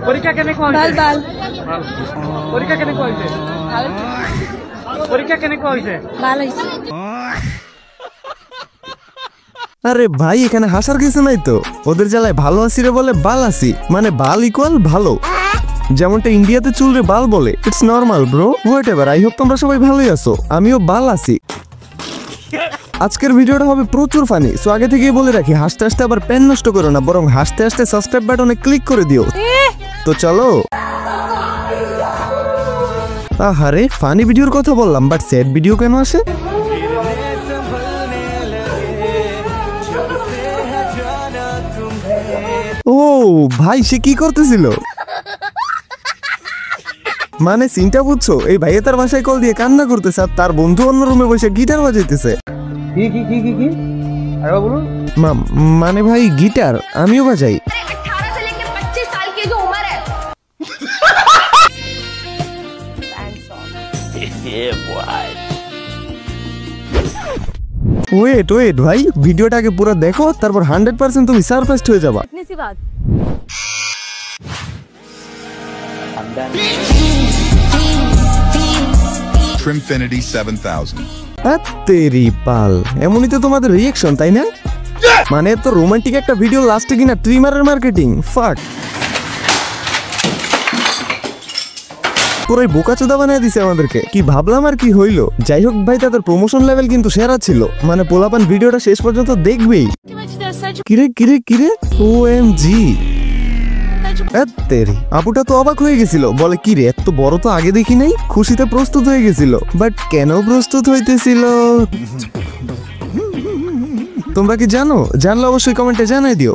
পরীক্ষা কেনে কইছে ভাল ভাল পরীক্ষা কেনে কইছে ভাল পরীক্ষা কেনে কইছে ভাল হইছে। আরে ভাই এখানে হাসার কিছু নাই তো, ওদের জ্বালায় ভালো আছি রে বলে বাল আছি, মানে বাল ইকুয়াল ভালো, যেমনটা ইন্ডিয়াতে চুলরে বাল বলে। It's normal bro, what ever. I hope তোমরা সবাই ভালোই আছো, আমিও বাল আছি। আজকের ভিডিওটা হবে প্রচুর ফানি, সো আগে থেকেই বলে রাখি হাসতে হাসতে আবার পেন নষ্ট করো না, বরং হাসতে হাসতে সাবস্ক্রাইব বাটনে ক্লিক করে দিও। তো চলো। আহারে ফানি ভিডিওর কথা বললাম, বাট স্যাড ভিডিও কেন আসে? ও ভাই, সে কি করতেছিল? মানে সিনটা বুঝছো, এই ভাইয়া তার বাসায় কল দিয়ে কান্না করতেছে আর তার বন্ধু অন্য রুমে বসে গিটার বাজাইতেছে। মানে ভাই গিটার আমিও বাজাই। ওয়েট ওয়েট ভাই, ভিডিওটাকে পুরো দেখো, তারপর 100% তুমি সারপ্রাইজড হয়ে যাবা। Trimfinity 7000 তেরি পাল, এমনই তো তোমাদের রিঅ্যাকশন তাই না? মানে তো রোমান্টিক একটা ভিডিও লাস্টে কিনা ট্রিমারের মার্কেটিং, ফাক পুরোই বোকাচোদা বানিয়ে দিছে আমাদেরকে। কি ভাবলাম আর কি হইলো। যাই হোক ভাই, তাদের প্রমোশন লেভেল কিন্তু সেরা ছিল, মানে পোলাপান ভিডিওটা শেষ পর্যন্ত দেখবেই। কিরে কিরে কিরে ওএমজি, তেরি আপুটা তো অবাক হয়ে গেছিল, বলে কি রে এত বড় তো আগে দেখি নাই। খুশিতে প্রস্তুত হয়ে গেছিল, বাট কেন প্রস্তুত হইতেছিল তোমরা কি জানো? জানলে অবশ্যই কমেন্টে জানাই দিও।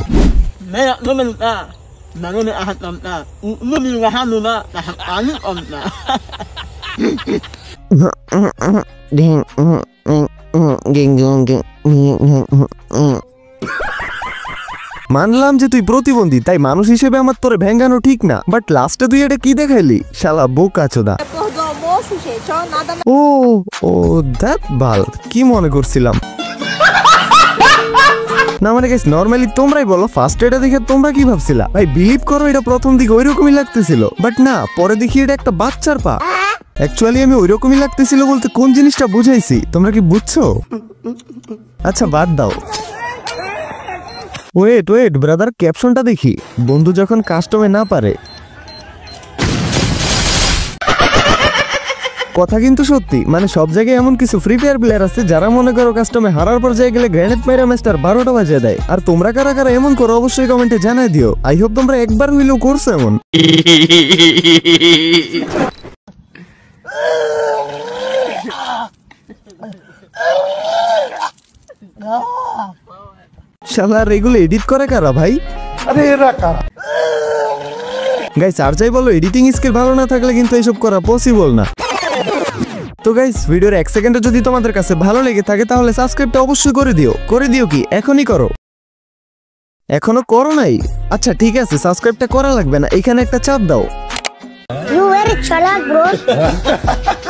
মানলাম যে তুই প্রতিবন্ধী, তাই মানুষ হিসেবে আমার তোরে ভেঙ্গানো ঠিক না, বাট লাস্টে তুই এটা কি দেখাইলি শালা বোকাচোদা। ও ও দ্যাট বাল, কি মনে করছিলাম না। মানে গাইস নরমালি তোমরাই বলো, ফার্স্ট এটা দেখে তোমরা কি ভাবছিলা? ভাই বিলিভ করো, এটা প্রথম দিকে ওইরকমই লাগতেছিল, বাট না পরে দেখি এটা একটা বাচ্চার পা। অ্যাকচুয়ালি আমি ওইরকমই লাগতেছিল বলতে কোন জিনিসটা বুঝাইছি তোমরা কি বুঝছো? আচ্ছা বাদ দাও। ওয়েট ওয়েট ব্রাদার, ক্যাপশনটা দেখি। বন্ধু যখন কাস্টমে না পারে। কথা কিন্তু সত্যি, মানে সব জায়গায় এমন কিছু ফ্রি ফায়ার প্লেয়ার আছে যারা মনে করো কাস্টমে হারার পর জায়গায় গেলে গ্রেনেড মেরে ম্যাচটার 12টা বাজিয়ে দেয়। আর তোমরা কারা কারা এমন করো অবশ্যই কমেন্টে জানাই দিও। আই হোপ তোমরা একবার হইলেও করছো এমন। শালা এগুলো এডিট করে কারা ভাই? আরে এরা কারা? গাইস আর যাই বলো, এডিটিং স্কিল ভালো না থাকলে কিন্তু এইসব করা পসিবল না। তো গাইস ভিডিওর 1 সেকেন্ডে যদি তোমাদের কাছে ভালো লেগে থাকে তাহলে সাবস্ক্রাইবটা অবশ্যই করে দিও। করে দিও কি এখনই করো? এখনো করো নাই? আচ্ছা ঠিক আছে, সাবস্ক্রাইবটা করা লাগবে না, এখানে একটা চাপ দাও। You very চালাক bro।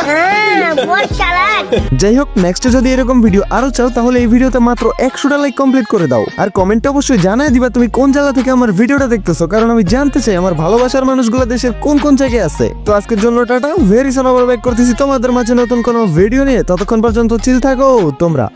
হ্যাঁ বহুত চালাক। যাই হোক, নেক্সটে যদি এরকম ভিডিও আরো চাও তাহলে এই ভিডিওতে মাত্র 100টা লাইক কমপ্লিট করে দাও। আর কমেন্টে অবশ্যই জানাই দিবা তুমি কোন জায়গা থেকে আমার ভিডিওটা দেখতেছো, কারণ আমি জানতে চাই আমার ভালোবাসার মানুষগুলো দেশের কোন কোন জায়গায় আছে। তো আজকের জন্য টাটা, ভেরি সন আবার ব্যাক করতেছি তোমাদের মাঝে নতুন কোনো ভিডিও নিয়ে। ততক্ষণ পর্যন্ত চিল থাকো তোমরা।